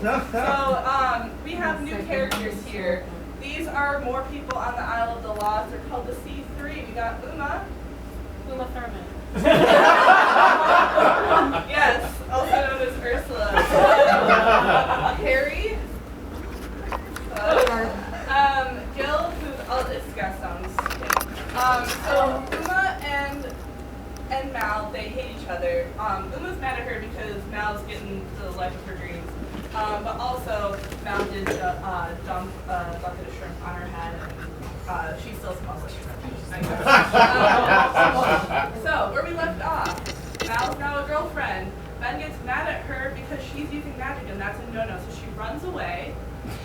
So we have new characters here. These are more people on the Isle of the Lost. They're called the C3. We got Uma. Uma Thurman. Yes, also known as Ursula. Harry. Gil, it's Gaston's kid. So Uma and Mal, they hate each other. Uma's mad at her because Mal's getting the life of her dreams. But also, Mal did dump a bucket of shrimp on her head, and she still smells like shrimp. So, where we left off, Mal's now a girlfriend. Ben gets mad at her because she's using magic, and that's a no-no, so she runs away.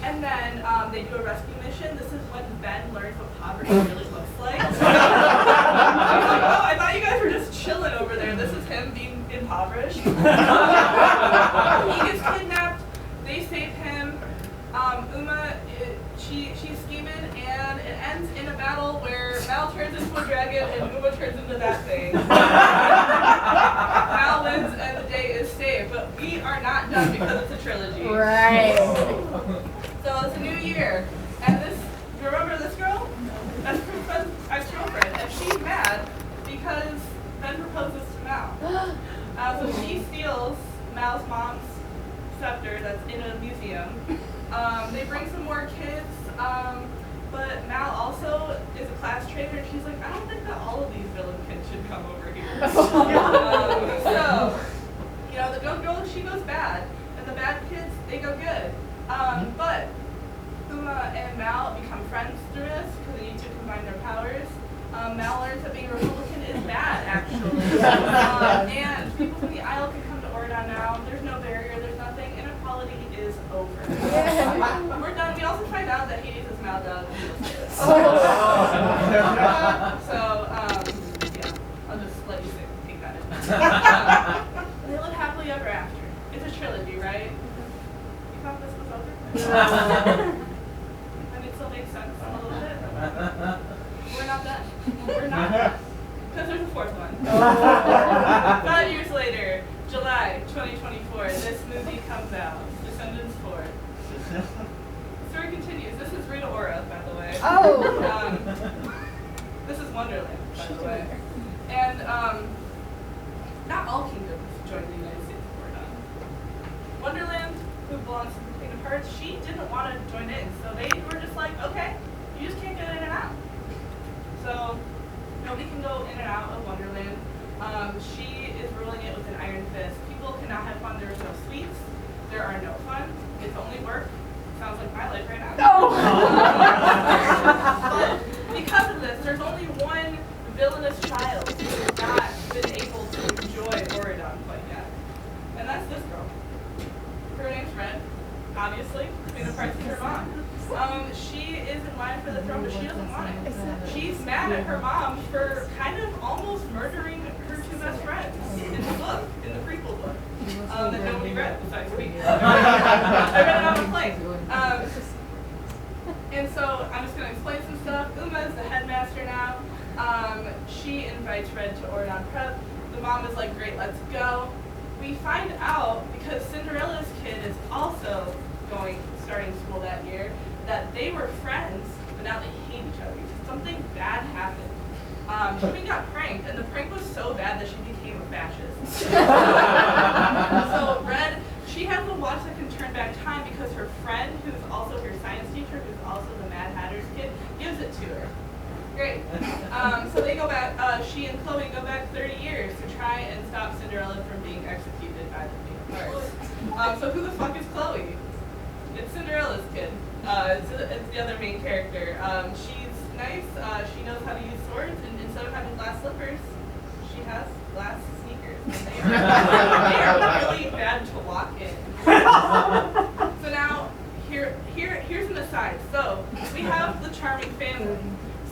And then they do a rescue mission. This is when Ben learns what poverty really looks like. He's like, oh, I thought you guys were just chilling over there. This is him being impoverished. He gets kidnapped. They save him. Uma, she's scheming, and it ends in a battle where Mal turns into a dragon and Uma turns into that thing. Mal wins and the day is saved, but we are not done because it's a trilogy. Right. So it's a new year, and you remember this girl? That's Ben's ex-girlfriend, and she's mad because Ben proposes to Mal. So she steals Mal's mom's scepter that's in a museum. They bring some more kids, but Mal also is a class traitor, and she's like, I don't think that all of these villain kids should come over here. So, the good girl, she goes bad, and the bad kids, they go good. But Uma and Mal become friends through this because they need to combine their powers. Mal learns that being a Republican is bad, actually. And people from the Isle can come to Oregon now. There's no barrier, there's nothing. Inequality is over. We're done. We also find out that Hades is Mal dog. So, I'll just let you take that in. They live happily ever after. It's a trilogy, right? You thought this was over? And it still makes sense a little bit. We're not done. We're not done. Because there's a fourth one. 5 years later, July 2024, this movie comes out. Descendants 4. The story continues. This is Rita Ora, by the way. Oh. This is Wonderland, by the way. And not all kingdoms joined the United States before done. Wonderland, who belongs to the Queen of Hearts, she didn't want to join in, so they were just like, okay, you just can't get in and out. So nobody can go in and out of Wonderland. She is ruling it with an iron fist. People cannot have fun. There's no sweets. There are no fun. It's only work. Sounds like my life right now. But because of this, there's only one villainous child who has not been able to enjoy Oregon quite yet. And that's this girl. Her name's Red, obviously. Queen of Hearts is her mom. She is in line for the throne, but she doesn't want it. She's mad at her mom for kind of almost murdering her two best friends in the book, in the prequel book, that nobody read besides me. I read it on the plane. And so I'm just going to explain some stuff. Uma is the headmaster now. She invites Red to Oregon Prep. The mom is like, great, let's go. We find out, because Cinderella's kid is also starting school that year, that they were friends, but now they hate each other because something bad happened. She got pranked, and the prank was so bad that she became a fascist. So Red, she has a watch that can turn back time because her friend, who's also her science teacher, who's also the Mad Hatter's kid, gives it to her. Great. So they go back, she and Chloe go back 30 years to try and stop Cinderella from being executed by the Queen of Hearts. So who the fuck is Chloe? It's Cinderella's kid. It's the other main character. She's nice. She knows how to use swords, and instead of having glass slippers, she has glass sneakers. And they are really bad to walk in. So now, here's an aside. So we have the charming family.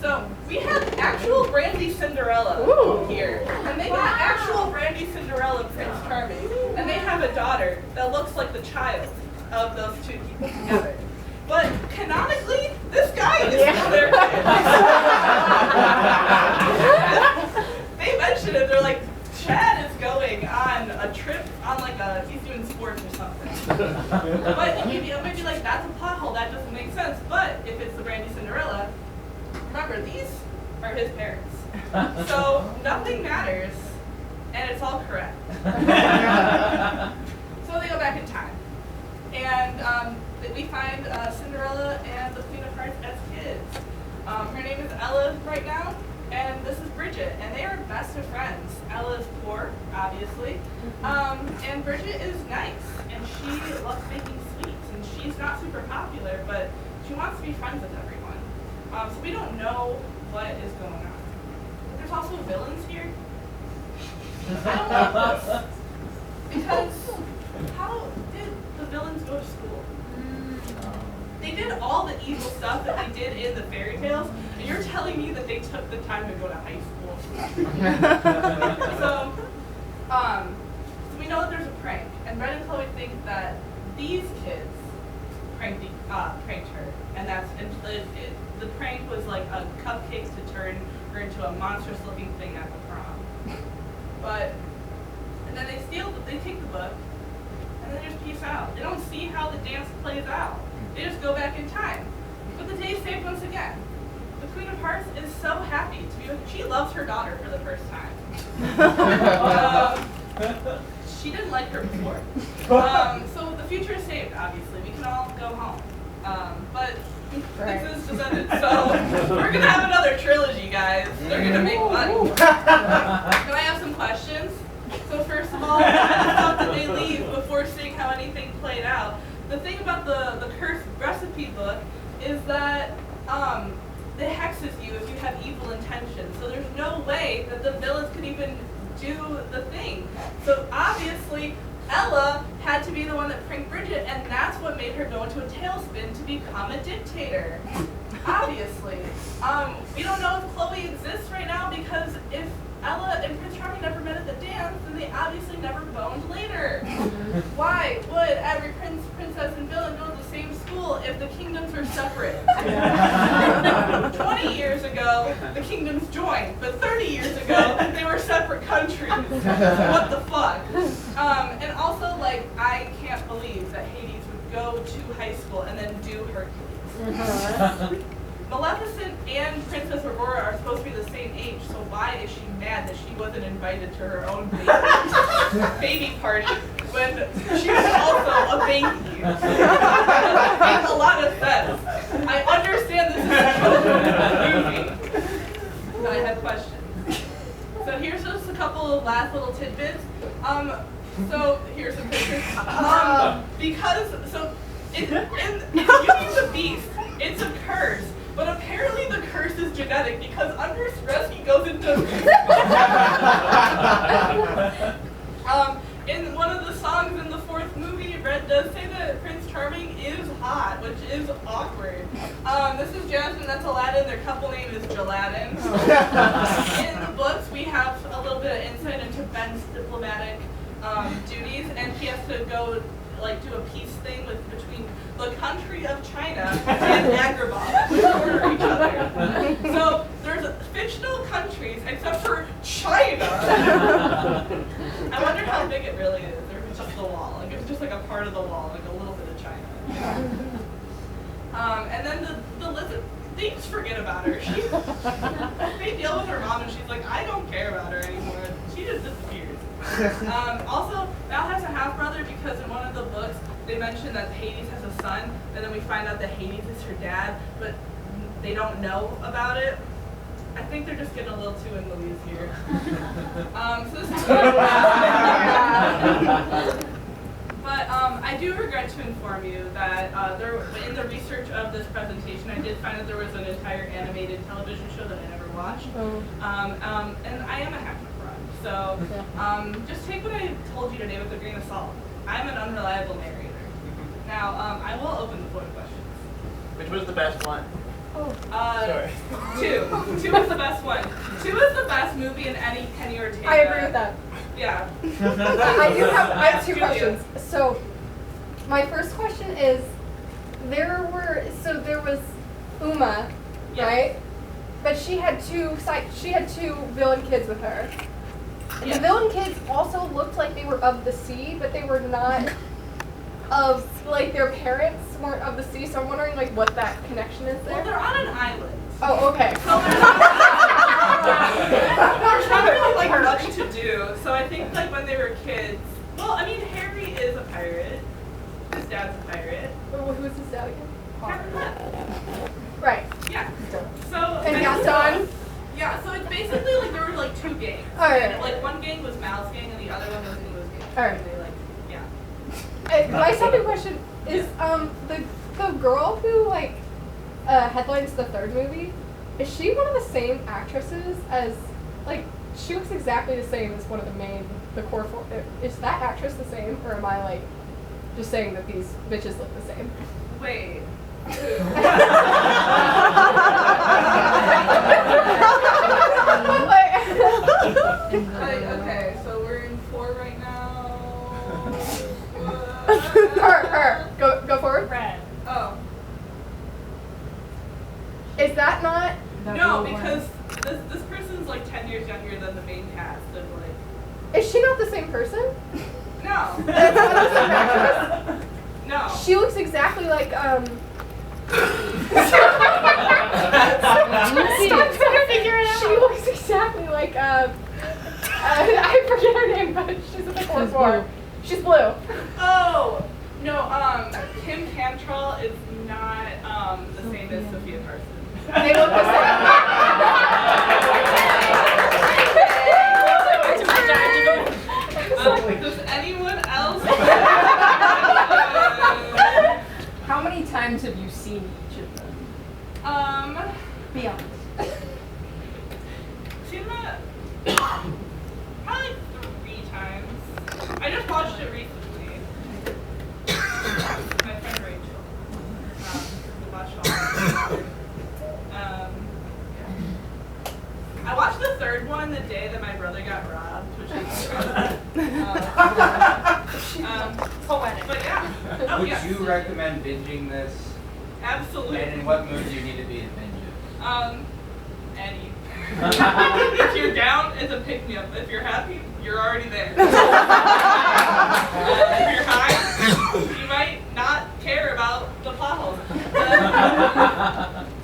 So we have actual Brandy Cinderella here, and they got actual Brandy Cinderella Prince Charming, and they have a daughter that looks like the child of those two people together. But canonically, this guy is still their kid. They mentioned it. They're like, Chad is going on a trip on he's doing sports or something. But So nothing matters, and it's all correct. So they go back in time, and we find Cinderella and the Queen of Hearts as kids. Her name is Ella right now, and this is Bridget, and they are best of friends. Ella is poor, obviously, and Bridget is nice, and she loves baking sweets, and she's not super popular, but she wants to be friends with everyone. So we don't know what is going on. But there's also villains here. I don't like this. Because how did the villains go to school? They did all the evil stuff that they did in the fairy tales, and you're telling me that they took the time to go to high school. So we know that there's a prank, and Red and Chloe think that these kids pranked her, and the prank was like a cupcake to turn her into a monstrous-looking thing at the prom. And then they take the book, and then they just peace out. They don't see how the dance plays out. They just go back in time. But the day's saved once again. The Queen of Hearts is so happy to be with. She loves her daughter for the first time. She didn't like her before. So the future is saved, obviously. We can all go home. But this is Descendants, so we're going to have another trilogy, guys. They're going to make money. Can I have some questions? So first of all, how did they leave before seeing how anything played out? The thing about the cursed recipe book is that it hexes you if you have evil intentions. So there's no way that the villains could even do the thing. So obviously, Ella had to be the one that pranked Bridget, and that's what made her go into a tailspin to become a dictator. Obviously. We don't know if Chloe exists right now, because if Ella and Prince Charming never met at the dance, then they obviously never boned later. Why would every prince, princess, and villain go to the same school if the kingdoms are separate? 20 years ago, the kingdoms joined, but 30 years ago, they were separate countries. What the fuck? And also, like, I can't believe that Hades would go to high school and then do Hercules. Maleficent and Princess Aurora are supposed to be the same age, so why is she mad that she wasn't invited to her own baby party when she was also a baby? That makes a lot of sense. I understand this is a children's movie, but I have questions. So here's just a couple of last little tidbits. So here's some pictures. In Beauty and the Beast, it's a curse. But apparently the curse is genetic, because under stress he goes into in one of the songs in the fourth movie, Red does say that Prince Charming is hot, which is awkward. This is Jasmine, that's Aladdin, their couple name is Jaladin. In the books we have a little bit of insight into Ben's diplomatic duties, and he has to go do a peace thing between the country of China and Agrabah, which border each other. So there's fictional countries except for China. I wonder how big it really is, or if it's just the wall. Like it's just like a part of the wall, like a little bit of China. And then the lizard, they just forget about her. They deal with her mom, and she's like, I don't care about her anymore. She just disappears. Also, Val has a half-brother, because in one of the books they mention that Hades has a son, and then we find out that Hades is her dad, but they don't know about it. I think they're just getting a little too in Louise here. So this is But I do regret to inform you that in the research of this presentation, I did find that there was an entire animated television show that I never watched. And I am a hacker fraud. So just take what I told you today with a grain of salt. I'm an unreliable narrator. Now, I will open the floor to questions. Which was the best one? Sorry. Two. Two is the best one. Two is the best movie in any Kenny Ortega. I agree with that. Yeah. I have two questions. So, my first question is, there was Uma, Yeah. right? But she had two villain kids with her. And Yeah. the villain kids also looked like they were of the sea, but they were not of, like, their parents weren't of the sea, so I'm wondering, like, what that connection is there. Well, they're on an island. Oh, okay. So I think like when they were kids, well, I mean Harry is a pirate. His dad's a pirate. Who was his dad again? Captain Hook. Right. Yeah. So And Gaston? Yeah, so it's basically like there were like two gangs. Alright. And, like one gang was Mal's gang and the other one was Ulo's gang. Alright. And they like, yeah. My second question is the girl who like headlines the third movie, is she one of the same actresses as like she looks exactly the same as one of the core four? Is that actress the same, or am I like just saying that these bitches look the same? Wait. Okay, so we're in 4 right now. her. Go forward. Red. Oh. Is that not? No, because this person's like 10 years younger than the main cast of like. Is she not the same person? No. That's not the same actress? No. She looks exactly like Stop trying to figure it out. She looks exactly like I forget her name, but she's in the core four. She's blue. Oh no. Kim Cantrell is not the same as Sophia Carson. They look the same. Does anyone else? How many times have you seen each of them? Be honest. Seen that probably like 3 times. I just watched it recently. My friend Rachel. We watched all of it. I watched the 3rd one the day that my brother got robbed, which is Poetic. but yeah. Oh, Would yes. you recommend binging this? Absolutely. And in what mood do you need to be to binge it? Eddie. If you're down, it's a pick-me-up. If you're happy, you're already there. If you're high, you might not care about the plot holes.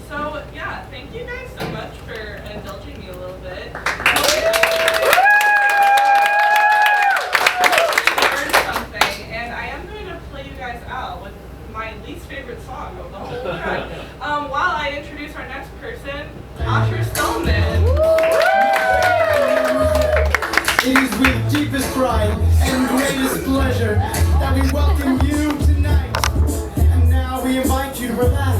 So, yeah, thank you guys so much for indulging me a little bit. Learned something, and I am going to play you guys out with my least favorite song of the whole track. While I introduce our next person, Asher Stillman. It is with deepest pride and greatest pleasure that we welcome you tonight. And now we invite you to relax